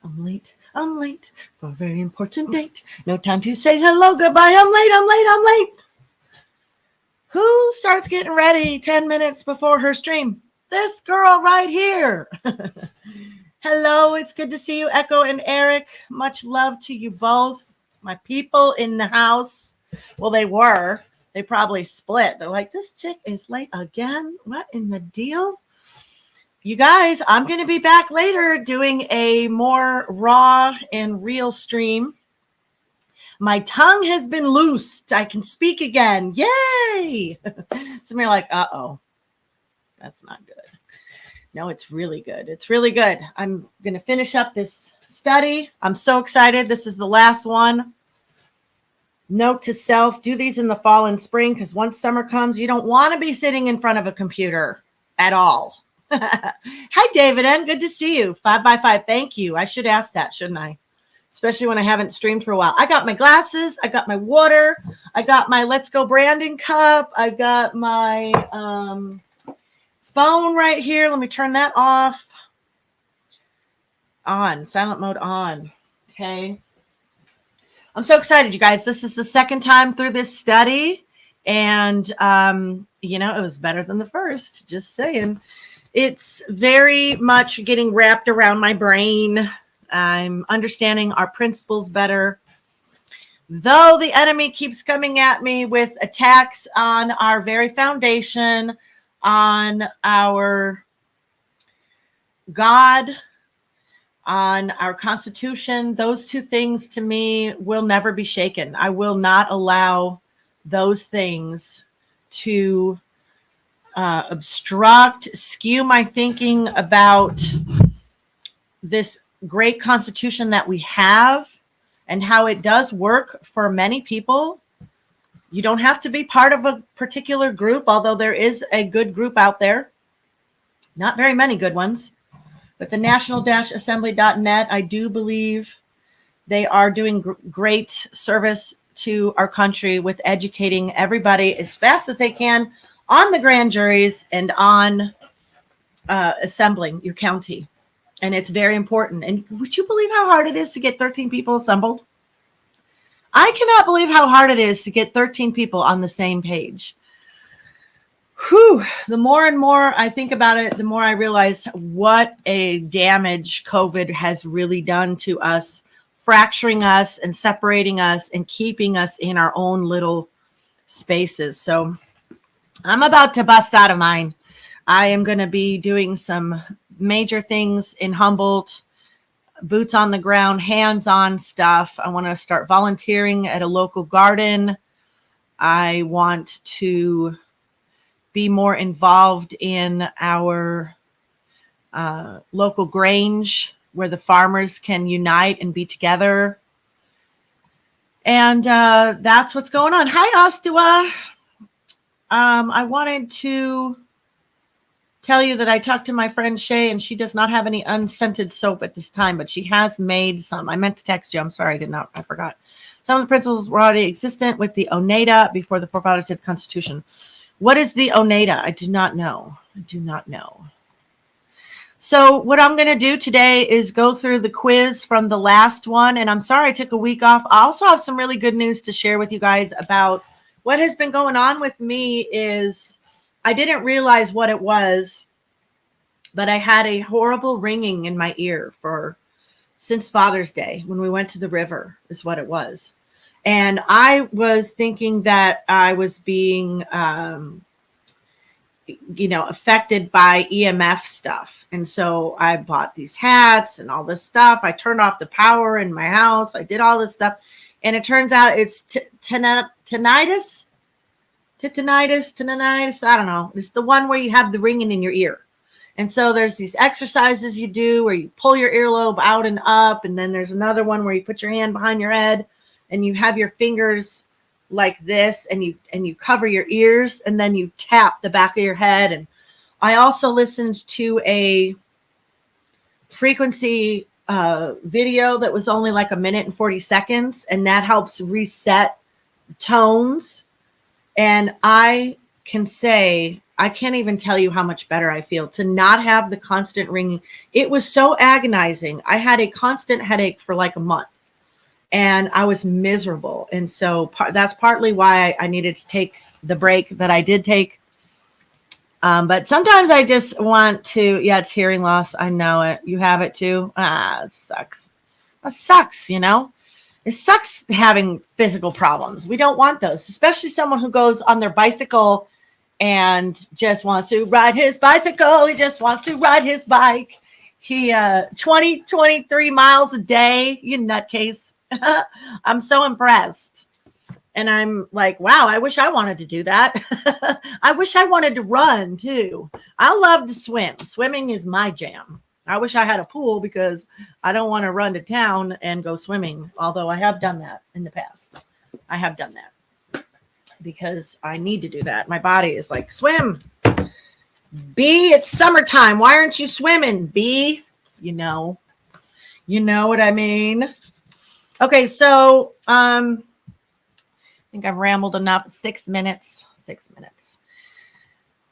I'm late. I'm late for a very important date. No time to say hello, goodbye. I'm late. I'm late. I'm late. Who starts getting ready 10 minutes before her stream? This girl right here. Hello, it's good to see you, Echo and Eric. Much love to you both. My people in the house. Well, they were. They probably split. They're like, this chick is late again. What in the deal? You guys, I'm going to be back later doing a more raw and real stream. My tongue has been loosed. I can speak again. Yay! Some of you are like, uh-oh. That's not good. No, it's really good. It's really good. I'm going to finish up this study. I'm so excited. This is the last one. Note to self, do these in the fall and spring because once summer comes, you don't want to be sitting in front of a computer at all. Hi, David N. Good to see you. 5x5. Thank you. I should ask that, shouldn't I? Especially when I haven't streamed for a while. I got my glasses. I got my water. I got my Let's Go Brandon cup. I got my phone right here. Let me turn that off. On. Silent mode on. Okay. I'm so excited, you guys. This is the second time through this study. And, it was better than the first. Just saying. It's very much getting wrapped around my brain. I'm understanding our principles better. Though the enemy keeps coming at me with attacks on our very foundation, on our God, on our Constitution, those two things to me will never be shaken. I will not allow those things to obstruct, skew my thinking about this great Constitution that we have and how it does work for many people. You don't have to be part of a particular group, although there is a good group out there. Not very many good ones. But the national-assembly.net, I do believe they are doing great service to our country with educating everybody as fast as they can on the grand juries and on assembling your county. And it's very important. And would you believe how hard it is to get 13 people assembled? I cannot believe how hard it is to get 13 people on the same page. Whew. The more and more I think about it, the more I realize what a damage COVID has really done to us, fracturing us and separating us and keeping us in our own little spaces. So I'm about to bust out of mine. I am going to be doing some major things in Humboldt, boots on the ground, hands-on stuff. I want to start volunteering at a local garden. I want to be more involved in our local grange where the farmers can unite and be together. And that's what's going on. Hi, Ostua. I wanted to tell you that I talked to my friend Shay, and she does not have any unscented soap at this time, but she has made some. I meant to text you. I'm sorry, I forgot. Some of the principles were already existent with the Oneida before the forefathers did the Constitution. What is the Oneida? I do not know. So what I'm going to do today is go through the quiz from the last one. And I'm sorry I took a week off. I also have some really good news to share with you guys about what has been going on with me. Is I didn't realize what it was, but I had a horrible ringing in my ear since Father's Day when we went to the river is what it was. And I was thinking that I was being, affected by EMF stuff. And so I bought these hats and all this stuff. I turned off the power in my house. I did all this stuff. And it turns out it's tinnitus. I don't know. It's the one where you have the ringing in your ear. And so there's these exercises you do where you pull your earlobe out and up. And then there's another one where you put your hand behind your head and you have your fingers like this and you cover your ears and then you tap the back of your head. And I also listened to a frequency video that was only like 1:40 seconds, and that helps reset tones. And I can say I can't even tell you how much better I feel to not have the constant ringing. It was so agonizing. I had a constant headache for like a month and I was miserable. And so that's partly why I needed to take the break that I did take. But sometimes I just want to, yeah, it's hearing loss. I know it. You have it too. It sucks. It sucks, you know? It sucks having physical problems. We don't want those, especially someone who goes on their bicycle and just wants to ride his bicycle. He just wants to ride his bike. He 23 miles a day, you nutcase. I'm so impressed. And I'm like, wow, I wish I wanted to do that. I wish I wanted to run too. I love to swim. Swimming is my jam. I wish I had a pool because I don't want to run to town and go swimming. Although I have done that in the past. I have done that because I need to do that. My body is like, swim. B, it's summertime. Why aren't you swimming? B, you know what I mean? Okay, so I think I've rambled enough. 6 minutes. 6 minutes.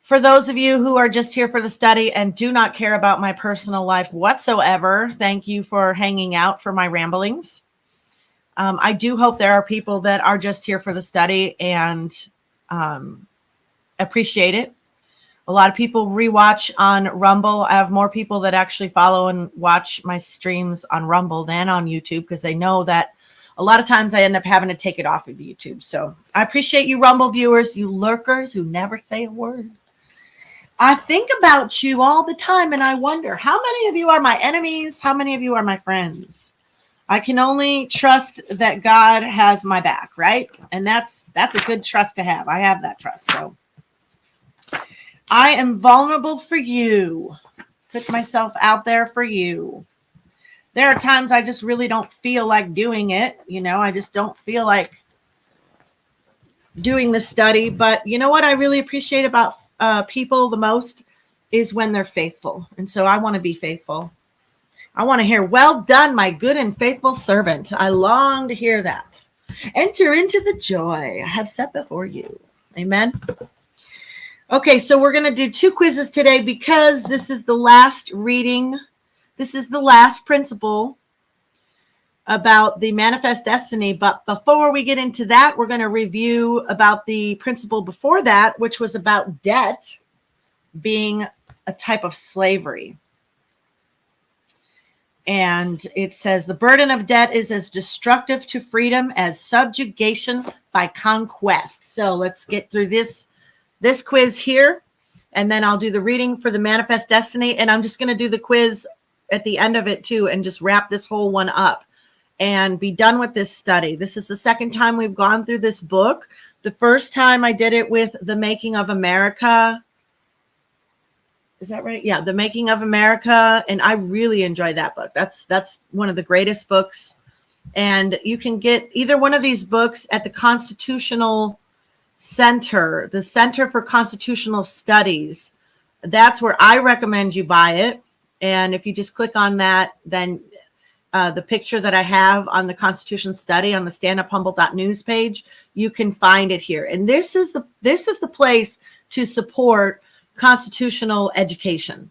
For those of you who are just here for the study and do not care about my personal life whatsoever, thank you for hanging out for my ramblings. I do hope there are people that are just here for the study and appreciate it. A lot of people rewatch on Rumble. I have more people that actually follow and watch my streams on Rumble than on YouTube because they know that a lot of times I end up having to take it off of YouTube. So I appreciate you Rumble viewers, you lurkers who never say a word. I think about you all the time and I wonder how many of you are my enemies? How many of you are my friends? I can only trust that God has my back, right? And that's a good trust to have. I have that trust. So I am vulnerable for you. Put myself out there for you. There are times I just really don't feel like doing it. You know, I just don't feel like doing the study. But you know what I really appreciate about people the most is when they're faithful. And so I want to be faithful. I want to hear, well done, my good and faithful servant. I long to hear that. Enter into the joy I have set before you. Amen. Okay, so we're going to do 2 quizzes today because this is the last reading. This is the last principle about the manifest destiny. But before we get into that, we're going to review about the principle before that, which was about debt being a type of slavery. And it says the burden of debt is as destructive to freedom as subjugation by conquest. So let's get through this quiz here, and then I'll do the reading for the manifest destiny. And I'm just going to do the quiz at the end of it too, and just wrap this whole one up and be done with this study. This is the second time we've gone through this book. The first time I did it with The Making of America. Is that right? Yeah, The Making of America. And I really enjoyed that book. That's one of the greatest books. And you can get either one of these books at the Constitutional Center, the Center for Constitutional Studies. That's where I recommend you buy it. And if you just click on that, then the picture that I have on the Constitution Study on the standuphumble.news page, you can find it here. And this is the place to support constitutional education.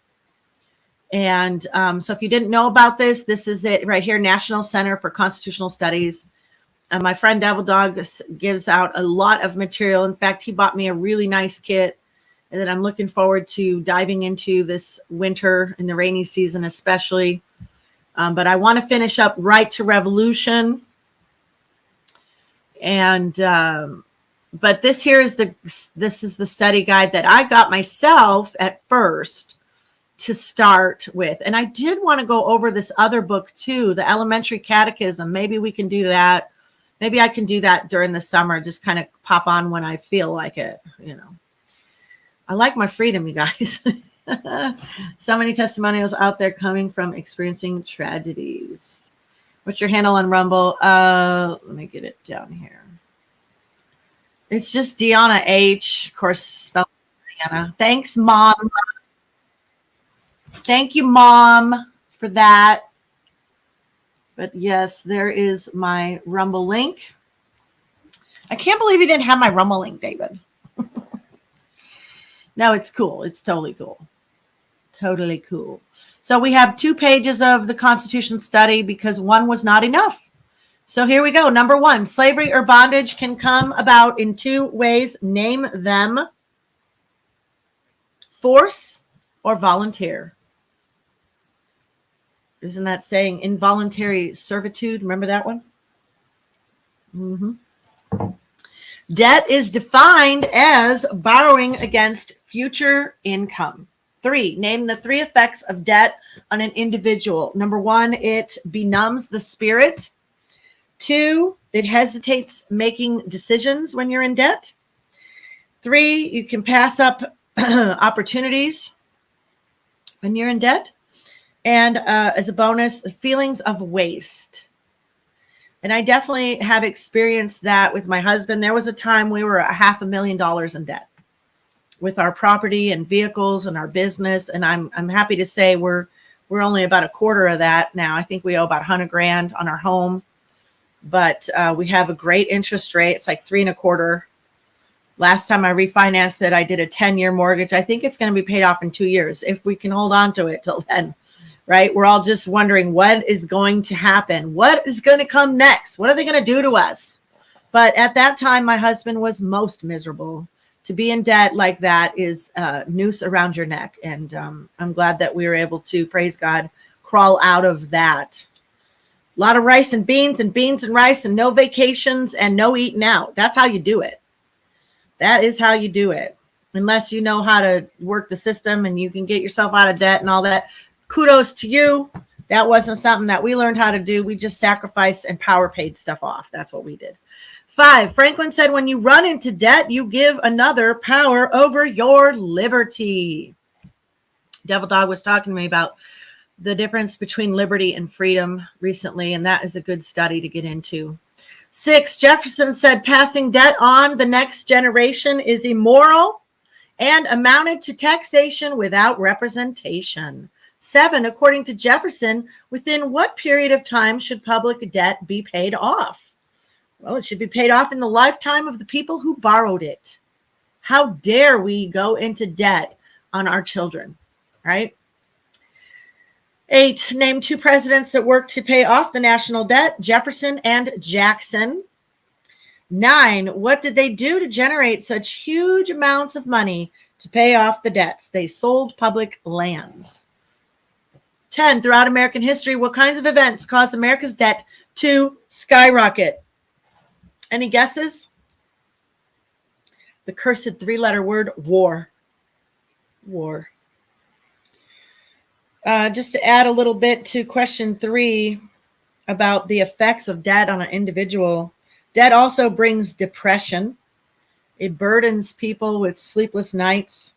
And so if you didn't know about this, this is it right here, National Center for Constitutional Studies. My friend Devil Dog gives out a lot of material. In fact, he bought me a really nice kit that I'm looking forward to diving into this winter in the rainy season, especially. But I want to finish up Right to Revolution. And but this is the study guide that I got myself at first to start with. And I did want to go over this other book too, the Elementary Catechism. Maybe we can do that. Maybe I can do that during the summer, just kind of pop on when I feel like it, you know. I like my freedom, you guys. So many testimonials out there coming from experiencing tragedies. What's your handle on Rumble? Let me get it down here. It's just Deanna H. Of course, spelled Deanna. Thanks, Mom. Thank you, Mom, for that. But yes, there is my Rumble link. I can't believe you didn't have my Rumble link, David. No, it's cool. It's totally cool. Totally cool. So we have 2 pages of the Constitution study because one was not enough. So here we go. Number 1, slavery or bondage can come about in 2 ways. Name them: force or volunteer. Isn't that saying involuntary servitude? Remember that one? Debt is defined as borrowing against future income. 3, name the 3 effects of debt on an individual. Number 1, it benumbs the spirit. 2, it hesitates making decisions when you're in debt. 3, you can pass up opportunities when you're in debt. And as a bonus, feelings of waste. And I definitely have experienced that with my husband. There was a time we were $500,000 in debt with our property and vehicles and our business. And I'm happy to say we're only about a quarter of that now. I think we owe about $100,000 on our home, but we have a great interest rate. It's like 3.25%. Last time I refinanced it, I did a 10-year mortgage. I think it's going to be paid off in 2 years if we can hold on to it till then. Right? We're all just wondering what is going to happen. What is going to come next? What are they going to do to us? But at that time, my husband was most miserable. To be in debt like that is a noose around your neck. And I'm glad that we were able to, praise God, crawl out of that. A lot of rice and beans and rice and no vacations and no eating out. That's how you do it. That is how you do it. Unless you know how to work the system and you can get yourself out of debt and all that. Kudos to you. That wasn't something that we learned how to do. We just sacrificed and power paid stuff off. That's what we did. 5, Franklin said, when you run into debt, you give another power over your liberty. Devil Dog was talking to me about the difference between liberty and freedom recently, and that is a good study to get into. 6, Jefferson said, passing debt on the next generation is immoral and amounted to taxation without representation. 7, according to Jefferson, within what period of time should public debt be paid off? Well, it should be paid off in the lifetime of the people who borrowed it. How dare we go into debt on our children, right? 8, name 2 presidents that worked to pay off the national debt: Jefferson and Jackson. 9, what did they do to generate such huge amounts of money to pay off the debts? They sold public lands. 10, throughout American history, what kinds of events caused America's debt to skyrocket? Any guesses? The cursed 3-letter word, war. War. Just to add a little bit to question 3 about the effects of debt on an individual. Debt also brings depression. It burdens people with sleepless nights.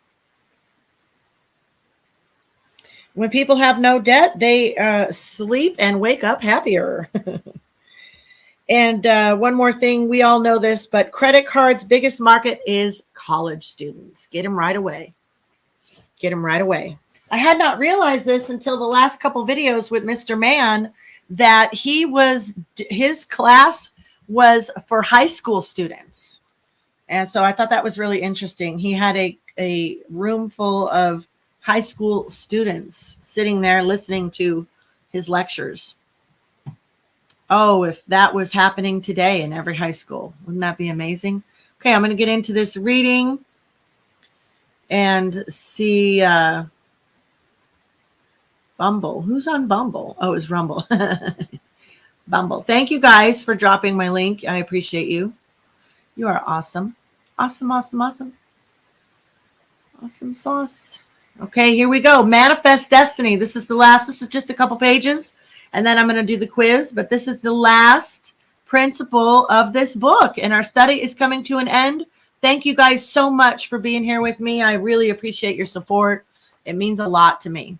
When people have no debt, they sleep and wake up happier. And one more thing, we all know this, but credit cards' biggest market is college students. Get them right away. Get them right away. I had not realized this until the last couple videos with Mr. Mann, that his class was for high school students. And so I thought that was really interesting. He had a room full of high school students sitting there listening to his lectures. Oh, if that was happening today in every high school, wouldn't that be amazing? Okay, I'm going to get into this reading and see Bumble. Who's on Bumble? Oh, it's Rumble. Bumble. Thank you guys for dropping my link. I appreciate you. You are awesome. Awesome, awesome, awesome. Awesome sauce. Okay, here we go. Manifest Destiny. This is the last. This is just a couple pages, and then I'm going to do the quiz. But this is the last principle of this book, and our study is coming to an end. Thank you guys so much for being here with me. I really appreciate your support. It means a lot to me.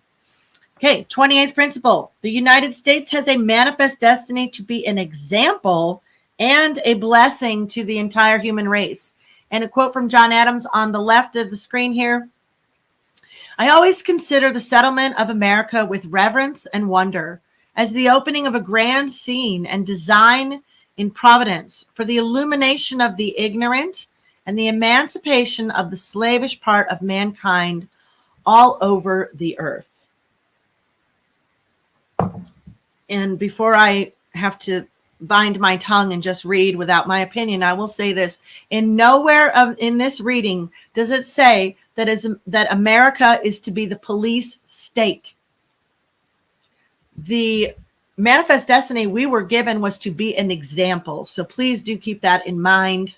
Okay, 28th principle. The United States has a manifest destiny to be an example and a blessing to the entire human race. And a quote from John Adams on the left of the screen here. I always consider the settlement of America with reverence and wonder as the opening of a grand scene and design in providence for the illumination of the ignorant and the emancipation of the slavish part of mankind all over the earth. And before I have to bind my tongue and just read without my opinion, I will say this. In nowhere in this reading does it say that America is to be the police state. The manifest destiny we were given was to be an example. So please do keep that in mind.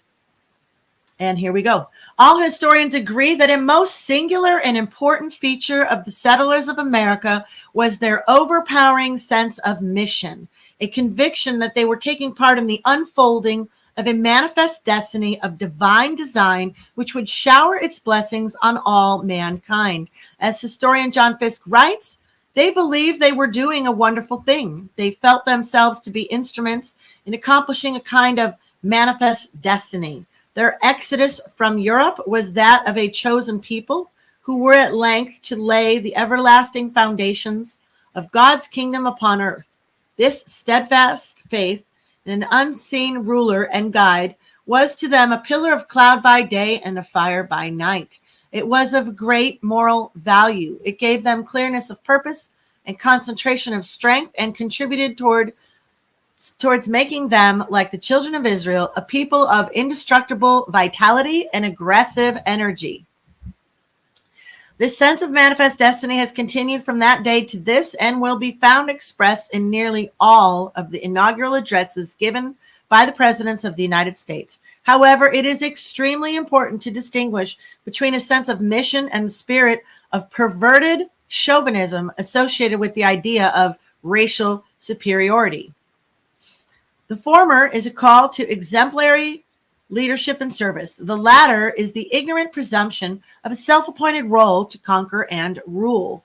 And here we go. All historians agree that a most singular and important feature of the settlers of America was their overpowering sense of mission, a conviction that they were taking part in the unfolding of a manifest destiny of divine design, which would shower its blessings on all mankind. As historian John Fiske writes, they believed they were doing a wonderful thing. They felt themselves to be instruments in accomplishing a kind of manifest destiny. Their exodus from Europe was that of a chosen people who were at length to lay the everlasting foundations of God's kingdom upon earth. This steadfast faith in an unseen ruler and guide was to them a pillar of cloud by day and a fire by night. It was of great moral value. It gave them clearness of purpose and concentration of strength, and contributed towards making them, like the children of Israel, a people of indestructible vitality and aggressive energy. This sense of manifest destiny has continued from that day to this and will be found expressed in nearly all of the inaugural addresses given by the presidents of the United States. However, it is extremely important to distinguish between a sense of mission and the spirit of perverted chauvinism associated with the idea of racial superiority. The former is a call to exemplary leadership and service. The latter is the ignorant presumption of a self-appointed role to conquer and rule.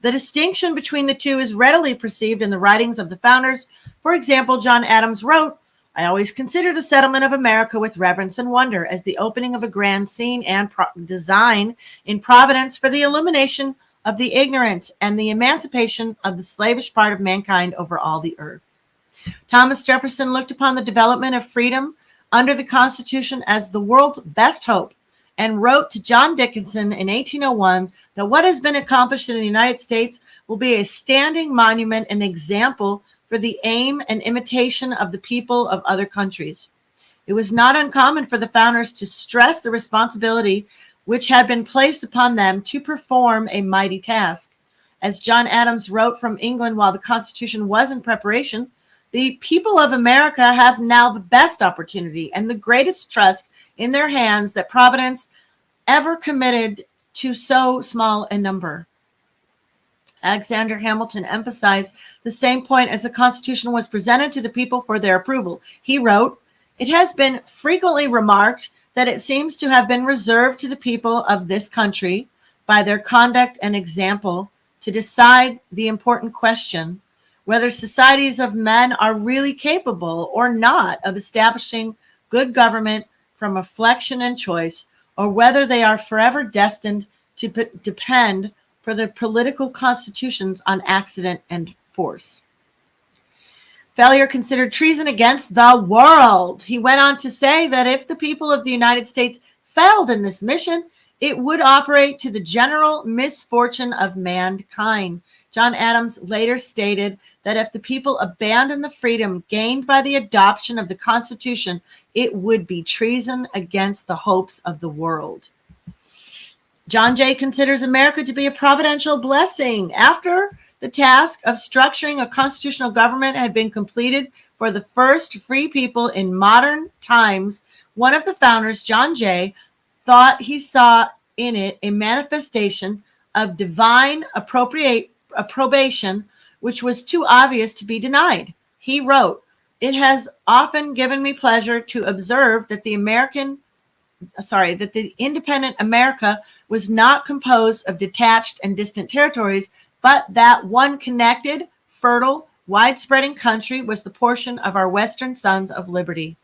The distinction between the two is readily perceived in the writings of the founders. For example, John Adams wrote, "I always consider the settlement of America with reverence and wonder as the opening of a grand scene and design in providence for the illumination of the ignorant and the emancipation of the slavish part of mankind over all the earth." Thomas Jefferson looked upon the development of freedom under the Constitution as the world's best hope, and wrote to John Dickinson in 1801 that what has been accomplished in the United States will be a standing monument and example for the aim and imitation of the people of other countries. It was not uncommon for the founders to stress the responsibility which had been placed upon them to perform a mighty task. As John Adams wrote from England while the Constitution was in preparation, "The people of America have now the best opportunity and the greatest trust in their hands that Providence ever committed to so small a number." Alexander Hamilton emphasized the same point as the Constitution was presented to the people for their approval. He wrote, "It has been frequently remarked that it seems to have been reserved to the people of this country, by their conduct and example, to decide the important question whether societies of men are really capable or not of establishing good government from reflection and choice, or whether they are forever destined to depend for their political constitutions on accident and force." Failure considered treason against the world. He went on to say that if the people of the United States failed in this mission, it would operate to the general misfortune of mankind. John Adams later stated that if the people abandoned the freedom gained by the adoption of the Constitution, it would be treason against the hopes of the world. John Jay considers America to be a providential blessing. After the task of structuring a constitutional government had been completed for the first free people in modern times, one of the founders, John Jay, thought he saw in it a manifestation of divine approbation, which was too obvious to be denied. He wrote, "It has often given me pleasure to observe that the independent America was not composed of detached and distant territories, but that one connected, fertile, wide-spreading country was the portion of our Western sons of liberty.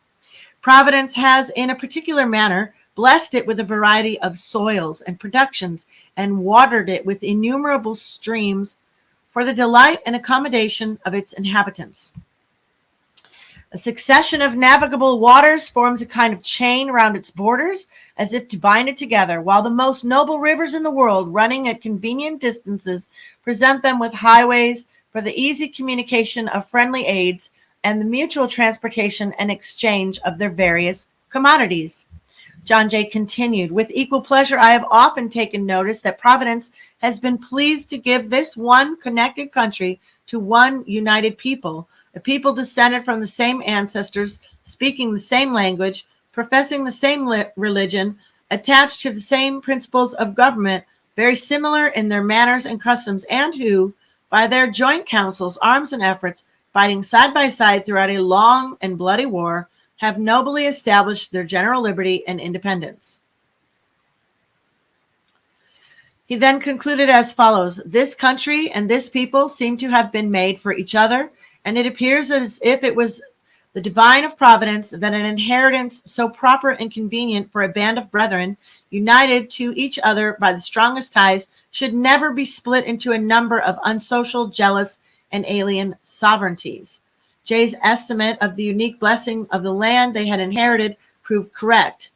Providence has, in a particular manner, blessed it with a variety of soils and productions, and watered it with innumerable streams for the delight and accommodation of its inhabitants." A succession of navigable waters forms a kind of chain around its borders, as if to bind it together, while the most noble rivers in the world, running at convenient distances, present them with highways for the easy communication of friendly aids and the mutual transportation and exchange of their various commodities. John Jay continued, with equal pleasure, I have often taken notice that Providence has been pleased to give this one connected country to one united people, a people descended from the same ancestors, speaking the same language, professing the same religion, attached to the same principles of government, very similar in their manners and customs, and who, by their joint counsels, arms, and efforts, fighting side by side throughout a long and bloody war, have nobly established their general liberty and independence. He then concluded as follows: this country and this people seem to have been made for each other, and it appears as if it was the divine of providence that an inheritance so proper and convenient for a band of brethren, united to each other by the strongest ties, should never be split into a number of unsocial, jealous, and alien sovereignties. Jay's estimate of the unique blessing of the land they had inherited proved correct.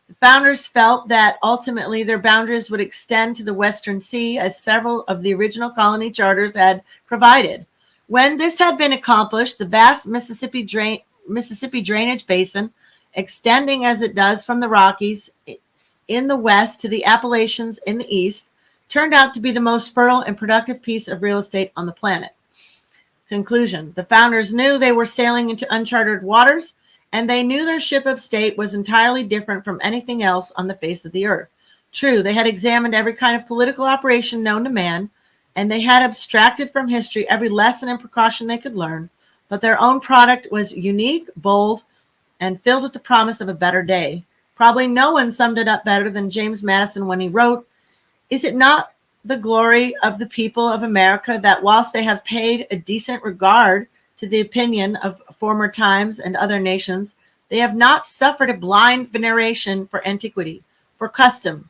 The founders felt that ultimately their boundaries would extend to the Western Sea, as several of the original colony charters had provided. When this had been accomplished, the vast Mississippi drainage basin, extending as it does from the Rockies in the west to the Appalachians in the east, turned out to be the most fertile and productive piece of real estate on the planet. Conclusion: the founders knew they were sailing into uncharted waters, and they knew their ship of state was entirely different from anything else on the face of the earth. True, they had examined every kind of political operation known to man, and they had abstracted from history every lesson and precaution they could learn, but their own product was unique, bold, and filled with the promise of a better day. Probably no one summed it up better than James Madison when he wrote, "Is it not the glory of the people of America that whilst they have paid a decent regard to the opinion of former times and other nations, they have not suffered a blind veneration for antiquity, for custom,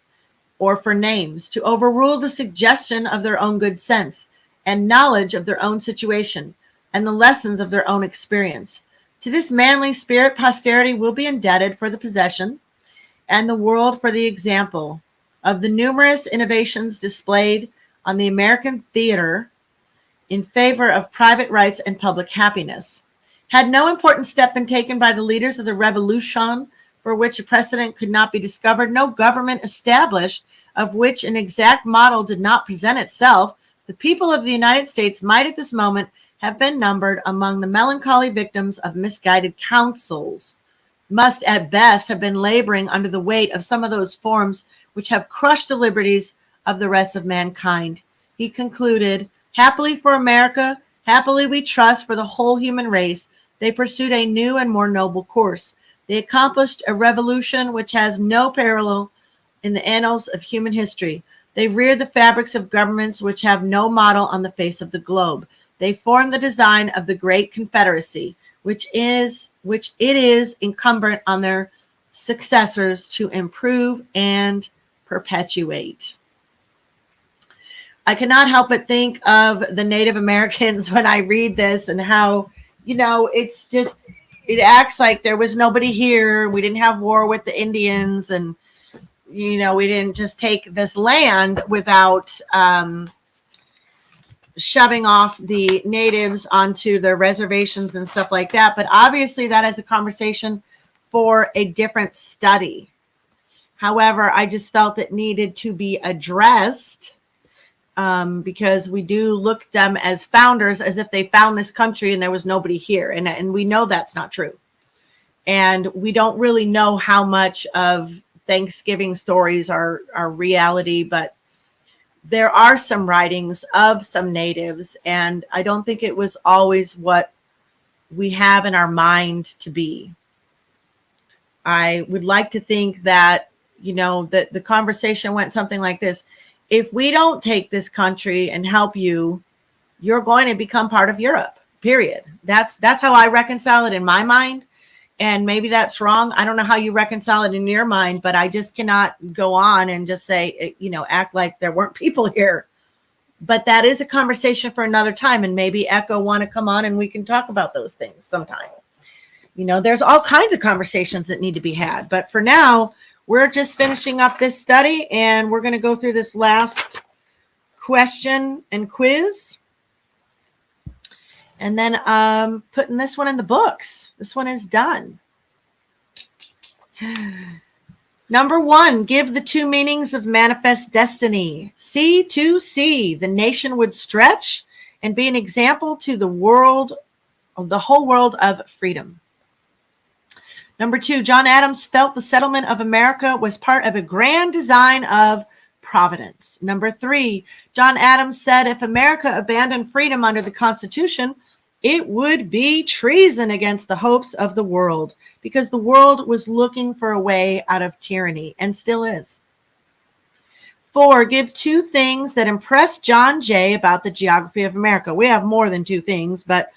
or for names, to overrule the suggestion of their own good sense and knowledge of their own situation and the lessons of their own experience. To this manly spirit posterity will be indebted for the possession, and the world for the example, of the numerous innovations displayed on the American theater in favor of private rights and public happiness. Had no important step been taken by the leaders of the Revolution for which a precedent could not be discovered, no government established of which an exact model did not present itself, the people of the United States might at this moment have been numbered among the melancholy victims of misguided counsels, must at best have been laboring under the weight of some of those forms which have crushed the liberties of the rest of mankind." He concluded, "Happily for America, happily we trust for the whole human race, they pursued a new and more noble course. They accomplished a revolution which has no parallel in the annals of human history. They reared the fabrics of governments which have no model on the face of the globe. They formed the design of the great Confederacy, which it is incumbent on their successors to improve and perpetuate." I cannot help but think of the Native Americans when I read this, and how, it's just, it acts like there was nobody here. We didn't have war with the Indians, and, we didn't just take this land without shoving off the natives onto their reservations and stuff like that. But obviously that is a conversation for a different study. However, I just felt it needed to be addressed because we do look them as founders, as if they found this country and there was nobody here. And we know that's not true. And we don't really know how much of Thanksgiving stories are reality, but there are some writings of some natives, and I don't think it was always what we have in our mind to be. I would like to think that, that the conversation went something like this: if we don't take this country and help you, you're going to become part of Europe, period. That's how I reconcile it in my mind. And maybe that's wrong. I don't know how you reconcile it in your mind, but I just cannot go on and just say, act like there weren't people here. But that is a conversation for another time. And maybe Echo want to come on and we can talk about those things sometime. There's all kinds of conversations that need to be had. But for now, we're just finishing up this study, and we're going to go through this last question and quiz. And then putting this one in the books. This one is done. Number 1, give the 2 meanings of manifest destiny. C2C, the nation would stretch and be an example to the whole world of freedom. Number 2, John Adams felt the settlement of America was part of a grand design of providence. Number 3, John Adams said if America abandoned freedom under the Constitution, it would be treason against the hopes of the world, because the world was looking for a way out of tyranny and still is. 4, give 2 things that impressed John Jay about the geography of America. We have more than 2 things, but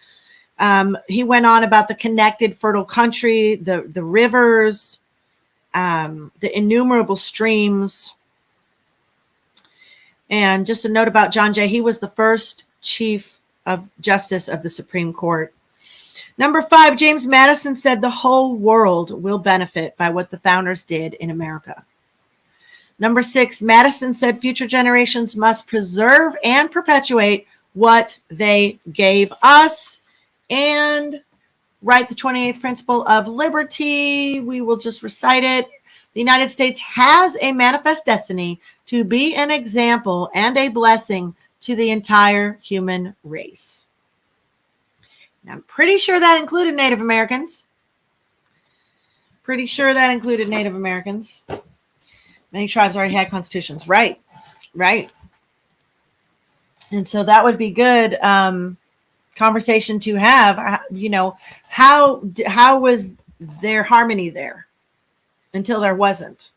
he went on about the connected, fertile country, the rivers, the innumerable streams. And just a note about John Jay, he was the first Chief of Justice of the Supreme Court. Number 5, James Madison said the whole world will benefit by what the founders did in America. Number 6, Madison said future generations must preserve and perpetuate what they gave us. And write the 28th principle of liberty. We will just recite it. The United States has a manifest destiny to be an example and a blessing to the entire human race. Now, I'm pretty sure that included Native Americans. Pretty sure that included Native Americans. Many tribes already had constitutions. Right. And so that would be good conversation to have. How was there harmony there until there wasn't?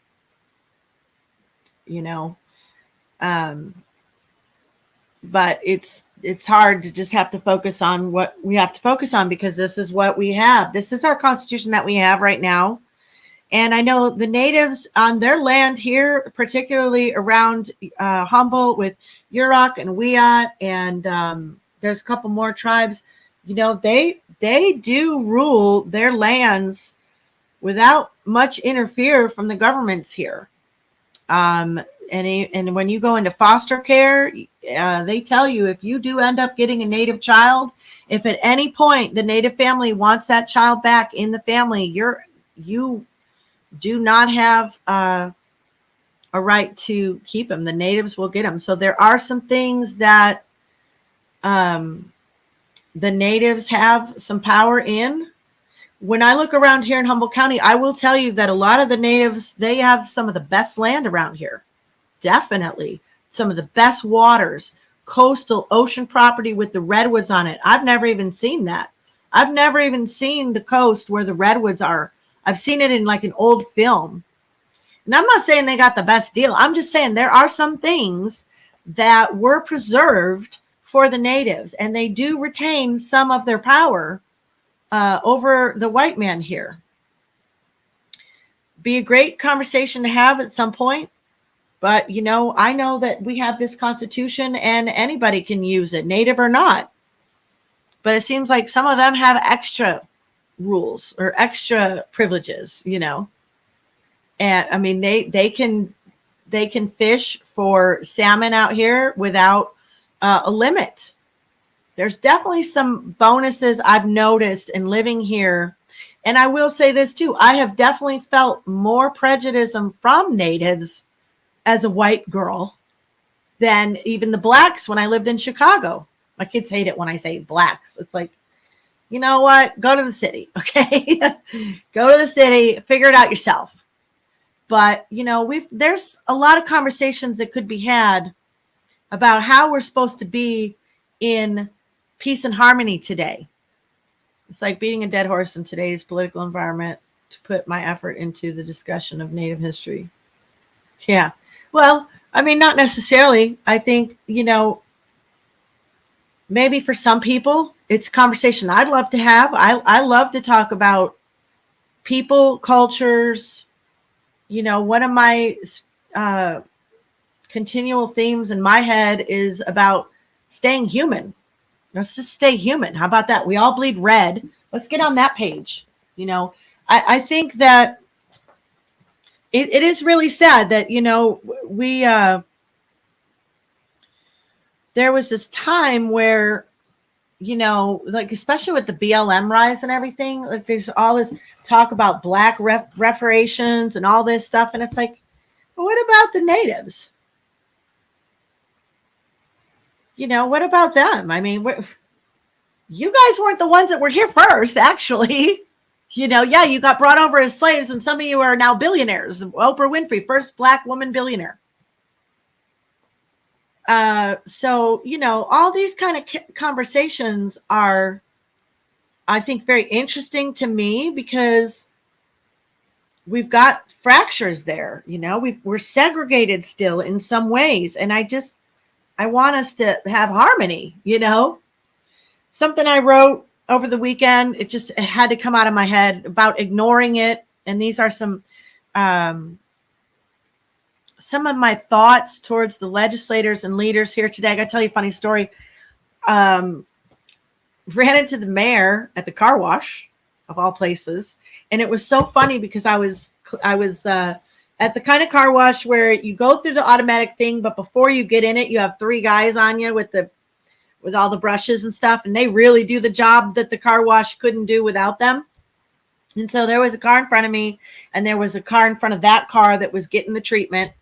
But it's hard to just have to focus on what we have to focus on, because this is what we have. This is our Constitution that we have right now. And I know the natives on their land here, particularly around Humboldt with Yurok and Wiyot, and there's a couple more tribes, they do rule their lands without much interfere from the governments here. And when you go into foster care, they tell you if you do end up getting a Native child, if at any point the Native family wants that child back in the family, you do not have a right to keep them. The natives will get them. So there are some things that the natives have some power in. When I look around here in Humboldt County, I will tell you that a lot of the natives, they have some of the best land around here. Definitely. Some of the best waters, coastal ocean property with the redwoods on it. I've never even seen that. I've never even seen the coast where the redwoods are. I've seen it in like an old film. And I'm not saying they got the best deal. I'm just saying there are some things that were preserved for the natives, and they do retain some of their power over the white man here. Be a great conversation to have at some point. But, I know that we have this Constitution and anybody can use it, native or not. But it seems like some of them have extra rules or extra privileges, And I mean, they can fish for salmon out here without a limit. There's definitely some bonuses I've noticed in living here. And I will say this too. I have definitely felt more prejudice from natives as a white girl than even the blacks when I lived in Chicago. My kids hate it when I say blacks. It's like, you know what? Go to the city, okay? Go to the city, figure it out yourself. But, there's a lot of conversations that could be had about how we're supposed to be in peace and harmony today. It's like beating a dead horse in today's political environment to put my effort into the discussion of Native history. Yeah. Well, I mean, not necessarily. I think, maybe for some people, it's a conversation I'd love to have. I love to talk about people, cultures. One of my continual themes in my head is about staying human. Let's just stay human. How about that? We all bleed red. Let's get on that page. You know, I think that it is really sad that, you know, we, there was this time where, you know, like especially with the BLM rise and everything, like there's all this talk about black reparations and all this stuff. And it's like, well, what about the natives? You know, what about them? I mean, you guys weren't the ones that were here first, actually. You know, yeah, you got brought over as slaves, and some of you are now billionaires. Oprah Winfrey, first black woman billionaire. So, you know, all these kind of conversations are, I think, very interesting to me because we've got fractures there. You know, we're segregated still in some ways. And I want us to have harmony, you know. Something I wrote over the weekend, it had to come out of my head about ignoring it. And these are some of my thoughts towards the legislators and leaders here today. I got to tell you a funny story. Ran into the mayor at the car wash of all places. And it was so funny because I was at the kind of car wash where you go through the automatic thing, but before you get in it, you have 3 guys on you with all the brushes and stuff. And they really do the job that the car wash couldn't do without them. And so there was a car in front of me and there was a car in front of that car that was getting the treatment.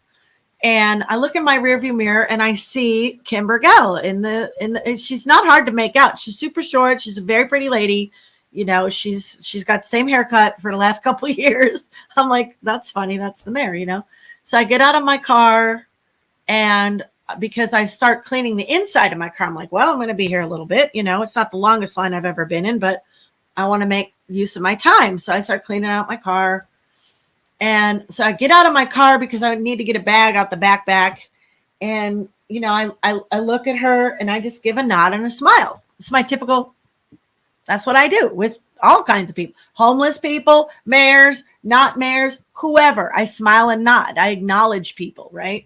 And I look in my rearview mirror and I see Kim Burgell in the, she's not hard to make out. She's super short. She's a very pretty lady. You know, she's got the same haircut for the last couple of years. I'm like, that's funny. That's the mayor, you know? So I get out of my car and because I start cleaning the inside of my car, I'm like, well, I'm going to be here a little bit. You know, it's not the longest line I've ever been in, but I want to make use of my time. So I start cleaning out my car. And so I get out of my car because I need to get a bag out the backpack. And, you know, I look at her and I just give a nod and a smile. It's my typical, that's what I do with all kinds of people, homeless people, mayors, not mayors, whoever. I smile and nod. I acknowledge people, right?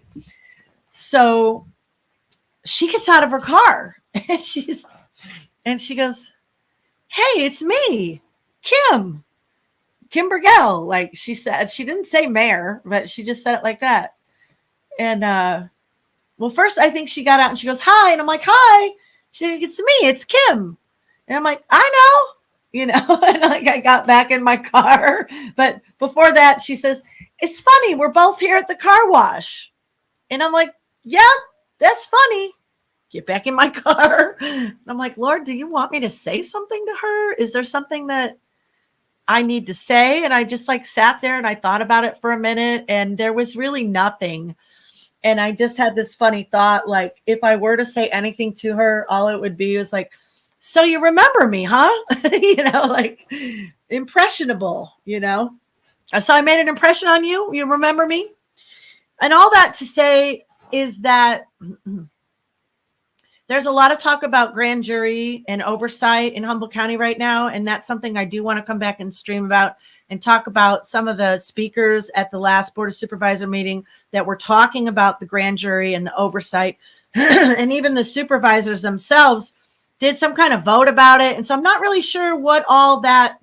So she gets out of her car and she goes, hey, it's me, Kim Burgell. Like she said, she didn't say mayor, but she just said it like that. And, well, first I think she got out and she goes, hi. And I'm like, hi. She's like, it's me, it's Kim. And I'm like, I know, you know, and like I got back in my car. But before that, she says, it's funny. We're both here at the car wash. And I'm like, yeah, that's funny. Get back in my car. And I'm like, Lord, do you want me to say something to her? Is there something that I need to say? And I just like sat there and I thought about it for a minute and there was really nothing. And I just had this funny thought, like if I were to say anything to her, all it would be was like, so you remember me, huh? You know, like impressionable, you know? So I made an impression on you. You remember me? And all that to say is that there's a lot of talk about grand jury and oversight in Humboldt County right now. And that's something I do want to come back and stream about and talk about some of the speakers at the last Board of Supervisor meeting that were talking about the grand jury and the oversight. And even the supervisors themselves did some kind of vote about it. And so I'm not really sure what all that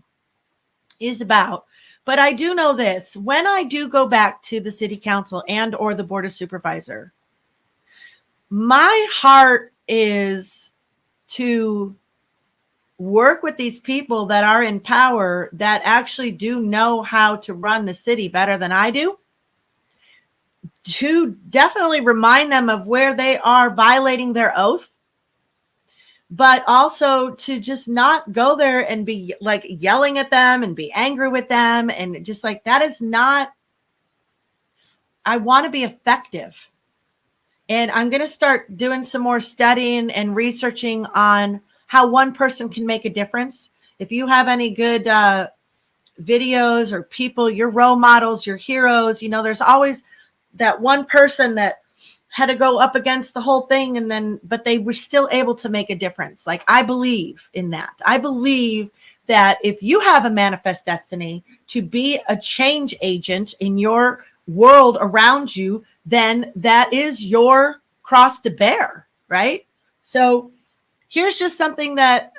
is about. But I do know this, when I do go back to the city council and or the Board of Supervisor, my heart is to work with these people that are in power that actually do know how to run the city better than I do, to definitely remind them of where they are violating their oath, but also to just not go there and be like yelling at them and be angry with them. And just like, that is not, I want to be effective. And I'm going to start doing some more studying and researching on how one person can make a difference. If you have any good videos or people, your role models, your heroes, you know, there's always that one person that had to go up against the whole thing and then, but they were still able to make a difference. Like, I believe in that. I believe that if you have a manifest destiny to be a change agent in your world around you, then that is your cross to bear, right? So here's just something that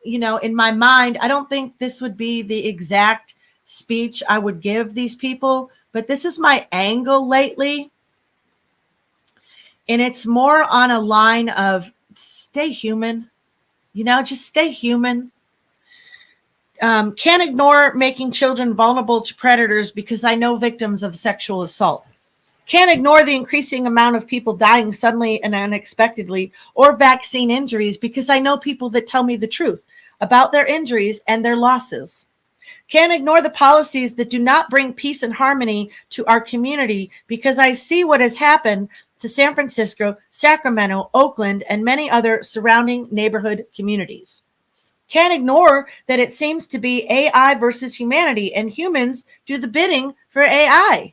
in my mind, I don't think this would be the exact speech I would give these people, but this is my angle lately. And it's more on a line of stay human, just stay human. Can't ignore making children vulnerable to predators because I know victims of sexual assault. Can't ignore the increasing amount of people dying suddenly and unexpectedly or vaccine injuries because I know people that tell me the truth about their injuries and their losses. Can't ignore the policies that do not bring peace and harmony to our community because I see what has happened to San Francisco, Sacramento, Oakland, and many other surrounding neighborhood communities. Can't ignore that it seems to be AI versus humanity, and humans do the bidding for AI.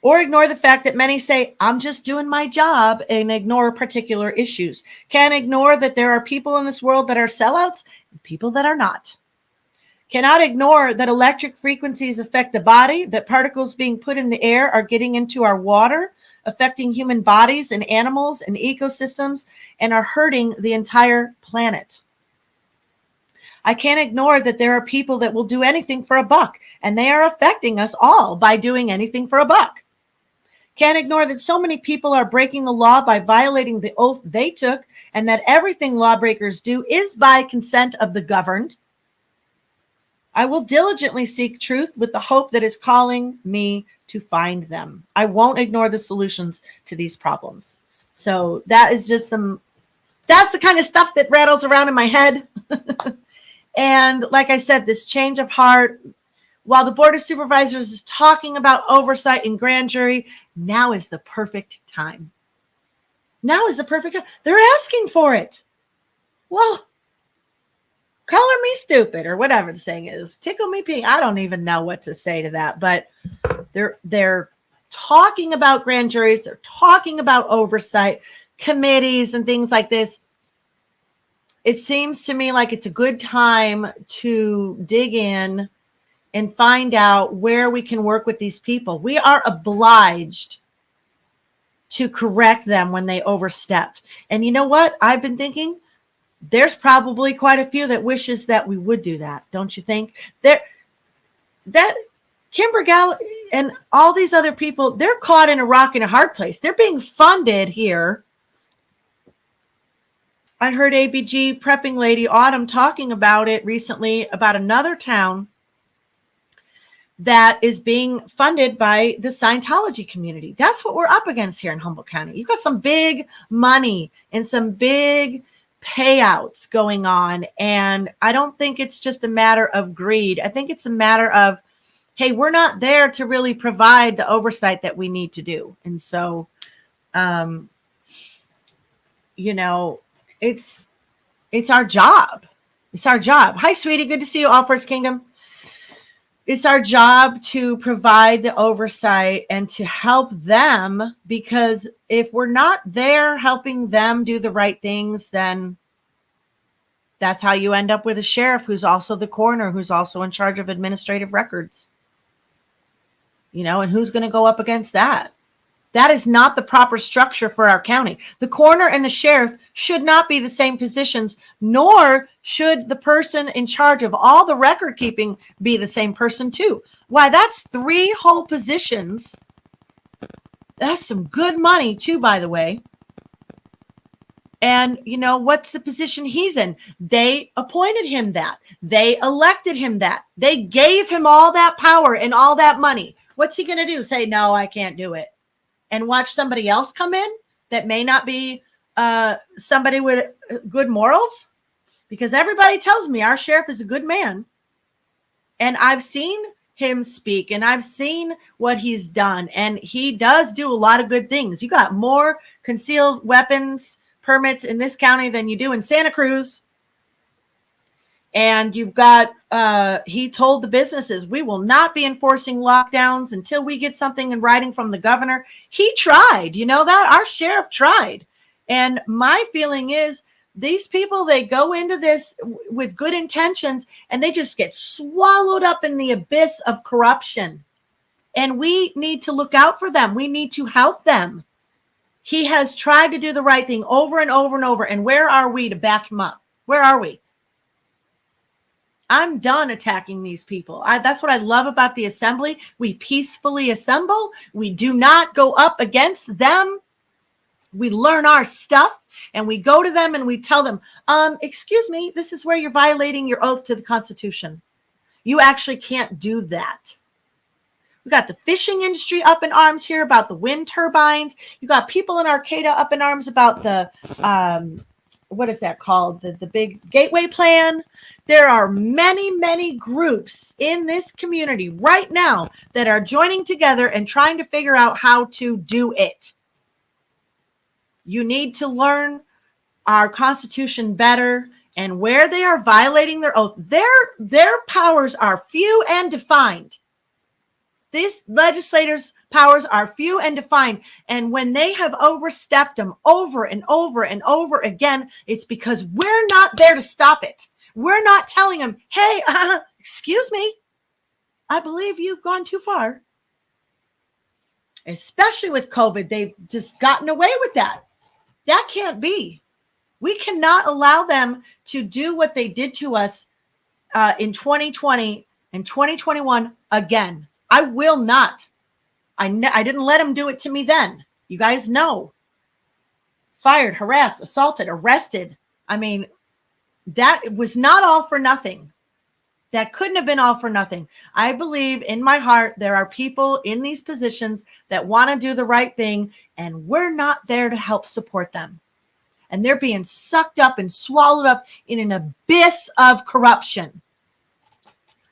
Or ignore the fact that many say, I'm just doing my job, and ignore particular issues. Can't ignore that there are people in this world that are sellouts and people that are not. Cannot ignore that electric frequencies affect the body, that particles being put in the air are getting into our water, affecting human bodies and animals and ecosystems, and are hurting the entire planet. I can't ignore that there are people that will do anything for a buck, and they are affecting us all by doing anything for a buck. Can't ignore that so many people are breaking the law by violating the oath they took, and that everything lawbreakers do is by consent of the governed. I will diligently seek truth with the hope that is calling me to find them. I won't ignore the solutions to these problems. So that is just that's the kind of stuff that rattles around in my head. And like I said, this change of heart, while the Board of Supervisors is talking about oversight and grand jury, now is the perfect time. Now is the perfect time. They're asking for it. Well, color me stupid or whatever the saying is. Tickle me pink. I don't even know what to say to that, but they're talking about grand juries. They're talking about oversight committees and things like this. It seems to me like it's a good time to dig in and find out where we can work with these people. We are obliged to correct them when they overstep. And you know what? I've been thinking there's probably quite a few that wishes that we would do that. Don't you think? That Kimber Gall and all these other people, they're caught in a rock and a hard place. They're being funded here. I heard ABG prepping lady Autumn talking about it recently about another town that is being funded by the Scientology community. That's what we're up against here in Humboldt County. You've got some big money and some big payouts going on. And I don't think it's just a matter of greed. I think it's a matter of, hey, we're not there to really provide the oversight that we need to do. And so, it's our job. It's our job. Hi, sweetie. Good to see you, All First Kingdom. It's our job to provide the oversight and to help them, because if we're not there helping them do the right things, then that's how you end up with a sheriff who's also the coroner, who's also in charge of administrative records. And who's going to go up against that? That is not the proper structure for our county. The coroner and the sheriff should not be the same positions, nor should the person in charge of all the record keeping be the same person too. Why, that's 3 whole positions. That's some good money too, by the way. And what's the position he's in? They appointed him that. They elected him that. They gave him all that power and all that money. What's he going to do? Say, no, I can't do it. And watch somebody else come in that may not be somebody with good morals? Because everybody tells me our sheriff is a good man. And I've seen him speak, and I've seen what he's done. And he does do a lot of good things. You got more concealed weapons permits in this county than you do in Santa Cruz. And you've got, he told the businesses, we will not be enforcing lockdowns until we get something in writing from the governor. He tried, that? Our sheriff tried. And my feeling is these people, they go into this with good intentions and they just get swallowed up in the abyss of corruption. And we need to look out for them. We need to help them. He has tried to do the right thing over and over and over. And where are we to back him up? Where are we? I'm done attacking these people. That's what I love about the assembly. We peacefully assemble. We do not go up against them. We learn our stuff and we go to them and we tell them, excuse me, this is where you're violating your oath to the Constitution. You actually can't do that. We got the fishing industry up in arms here about the wind turbines. You got people in Arcata up in arms about the, what is that called? The big gateway plan. There are many, many groups in this community right now that are joining together and trying to figure out how to do it. You need to learn our Constitution better, and where they are violating their oath, their powers are few and defined. These legislators' powers are few and defined. And when they have overstepped them over and over and over again, it's because we're not there to stop it. We're not telling them, hey, excuse me, I believe you've gone too far. Especially with COVID, they've just gotten away with that. That can't be. We cannot allow them to do what they did to us in 2020 and 2021 again. I will not. I didn't let them do it to me then. You guys know. Fired, harassed, assaulted, arrested. I mean, that was not all for nothing. That couldn't have been all for nothing. I believe in my heart there are people in these positions that want to do the right thing, and we're not there to help support them. And they're being sucked up and swallowed up in an abyss of corruption.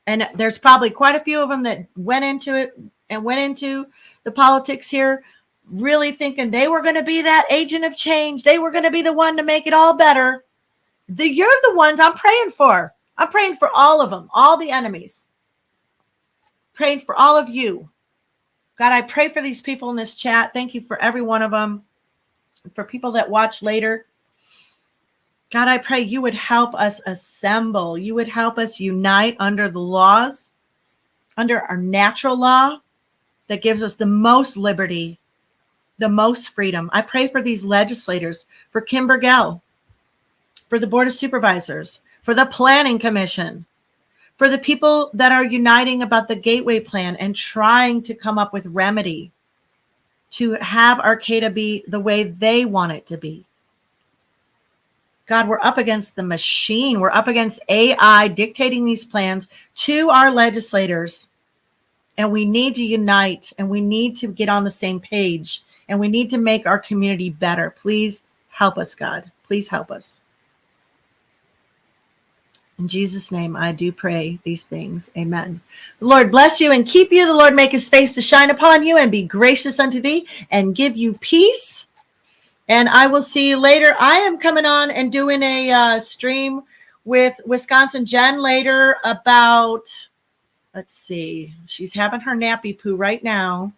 And there's probably quite a few of them that went into it and went into the politics here, really thinking they were going to be that agent of change. They were going to be the one to make it all better. You're the ones I'm praying for. I'm praying for all of them, all the enemies. Praying for all of you. God, I pray for these people in this chat. Thank you for every one of them. For people that watch later. God, I pray you would help us assemble. You would help us unite under the laws, under our natural law that gives us the most liberty, the most freedom. I pray for these legislators, for Kim Burgell, for the Board of Supervisors, for the Planning Commission, for the people that are uniting about the Gateway Plan and trying to come up with remedy to have Arcata be the way they want it to be. God, we're up against the machine. We're up against AI dictating these plans to our legislators. And we need to unite, and we need to get on the same page, and we need to make our community better. Please help us, God. Please help us. In Jesus' name, I do pray these things. Amen. The Lord bless you and keep you. The Lord make his face to shine upon you and be gracious unto thee and give you peace. And I will see you later. I am coming on and doing a stream with Wisconsin Jen later about, let's see, she's having her nappy poo right now.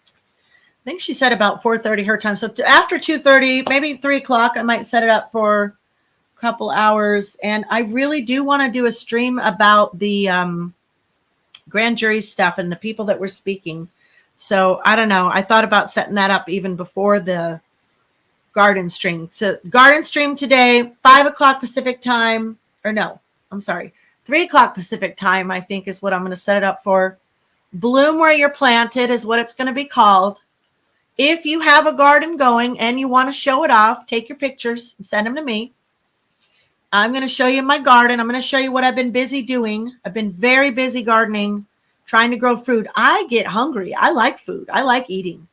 I think she said about 4:30 her time. So after 2:30, maybe 3 o'clock, I might set it up for a couple hours. And I really do want to do a stream about the grand jury stuff and the people that were speaking. So I don't know. I thought about setting that up even before the garden stream. So garden stream today, 5 o'clock Pacific time, or no, I'm sorry, 3 o'clock Pacific time, I think is what I'm going to set it up for. Bloom where you're planted is what it's going to be called. If you have a garden going and you want to show it off, take your pictures and send them to me. I'm going to show you my garden. I'm going to show you what I've been busy doing. I've been very busy gardening, trying to grow food. I get hungry. I like food. I like eating.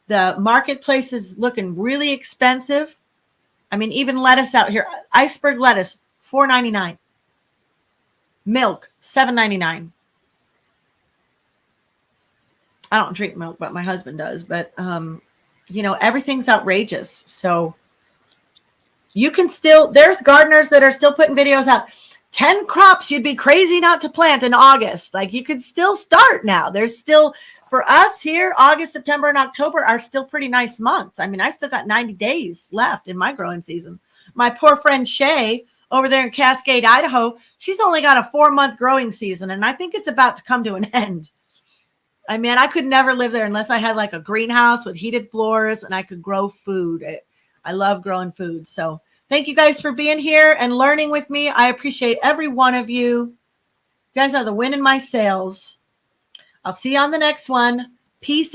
The marketplace is looking really expensive. I mean, even lettuce out here, iceberg lettuce, $4.99. Milk, $7.99. I don't drink milk, but my husband does. But, everything's outrageous. So you can still, there's gardeners that are still putting videos out. 10 crops you'd be crazy not to plant in August. Like you could still start now. There's still, for us here, August, September, and October are still pretty nice months. I mean, I still got 90 days left in my growing season. My poor friend Shay over there in Cascade, Idaho, she's only got a 4-month growing season, and I think it's about to come to an end. I mean, I could never live there unless I had like a greenhouse with heated floors and I could grow food. I love growing food. So thank you guys for being here and learning with me. I appreciate every one of you. You guys are the wind in my sails. I'll see you on the next one. Peace.